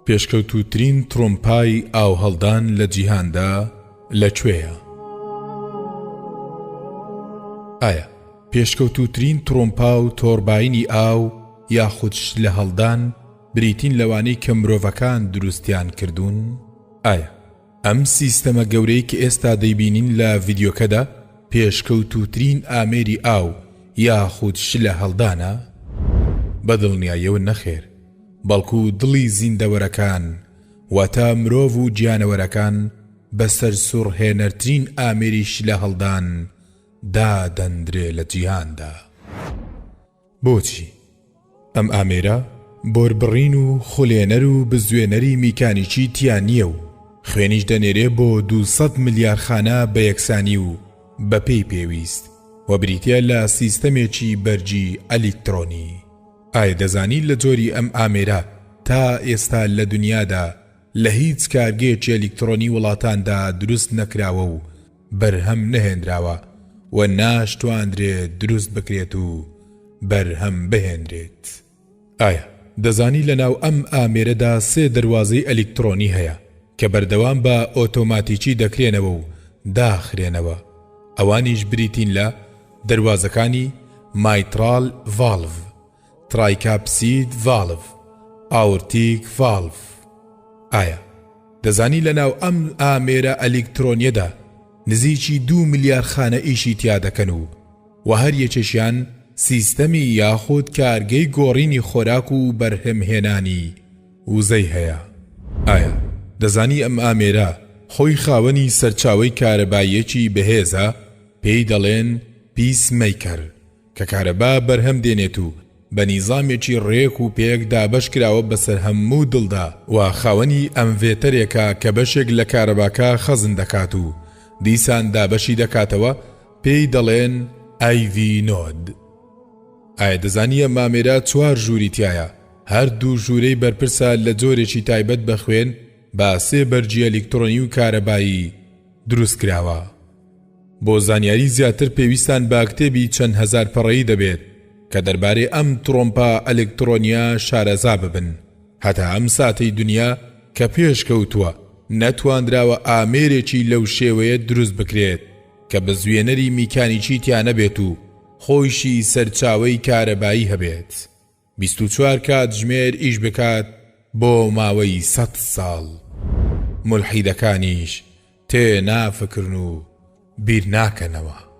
پێشکەوتووترین ترۆمپای ئاو هەڵدان لە جیهاندا لەکوێیە؟ ئایا پێشکەوتووترین ترۆمپا و تۆڕباینی ئاو یاخود لە هەڵدان بریتین لەوانەی کە مرۆڤەکان دروستیان کردوون؟ ئایا ئەم سیستەمە گەورەی کە ئێستا دەیبینین لە ڤیدیۆکەدا پێشکەوتووترین ئامێری ئاو یاخود لە هەڵدانە؟ بەدڵنیاییەوە نەخێر، بەڵکو دڵی زیندەوەرەکان واتە مرۆڤ و گیانەوەرەکان بەسەر سوڕهێنەرترین ئامێریش لە هەڵدان دادەندرێ لە جیهاندا. بۆچی؟ ئەم ئامێرە بۆربڕین و خولێنەر و بزوێنەری میکانیکی تیان نییە و خوێنیش دەنێرێ بۆ 200 ملیار خانە بە یەکسانی و بەپێی پێویست و بریتە لە سیستەمێکی بەرجی ئەلیکترۆنی. ئایا دەزانی لە جۆری ئەم ئامێرە تا ئێستا لە دنیادا لە هیچ کارگەیەکی ئەلیکترۆنی وڵاتاندا دروست نەکراوە و بەرهەم نەهێنراوە و ناشتواندرێت دروست بکرێت و بەرهەم بهێنرێت؟ ئایا دەزانی لەناو ئەم ئامێرەدا 3 دەواازەی ئەلیکترۆنی هەیە کە بەردەوام بە ئۆتۆماتیکی دەکرێنەوە و داخرێنەوە؟ ئەوانیش بریتین لە دەواازەکانی مایترال ڤالڤ، ترایکاپسید ڤالڤ، ئاورتیک ڤالڤ. ئایا دەزانی لەناو ئەم ئامێرە ئەلیکترۆنیەدا نزیکی 2 ملیار خانە ئیشی تیا دەکەن و هەر یەکێشیان سیستەمی یاخود کارگەی گۆڕینی خۆراک و بەرهەمهێنانی وزەی هەیە؟ ئایا دەزانی ئەم ئامێرە خۆی خاوەنی سەرچاوەی کارەباییەکی بەهێزە پێی دەڵێن پیسمیکەر کە کارەبا بەرهەم دێنێت و بە نیزامێکی ڕێک و پێک دابەش کراوە بەسەر هەموو دڵدا و خاوەنی ئەمڤێتەرێکە کە بەشێک لە کارەباکە خەزن دەکات و دیسان دابەشی دەکاتەوە پێی دەڵێن AV نۆد. ئایا دەزانی ئەم ئامێرە 4 ژووری تایە، هەردوو ژوورەی بەرپرسە لە جۆرێکی تایبەت بە خوێن با 3 بەرجی ئەلیکترۆنی و کارەبایی دروست کراوە. بۆ زانیاری زیاتر پێویستان بە کتێبی چەند هەزار پەڕەیی دەبێت کە دەربارەی ئەم ترۆمپا ئەلیکترۆنیا شارەزا ببن. هەتا ئەم ساتەی دنیا کە پێش کەوتووە نەتواندراوە ئامێرێکی لەو شێوەیە دروست بکرێت کە بە زوێنەری میکانیکی تیانە بێت و خۆیشی سەرچاوەی کارەبایی هەبێت. 24 کات ژمێر ئیش بکات بۆ ماوەی 100 ساڵ. مولحیدەکانیش تێ نافکردن و بیر ناکەنەوە.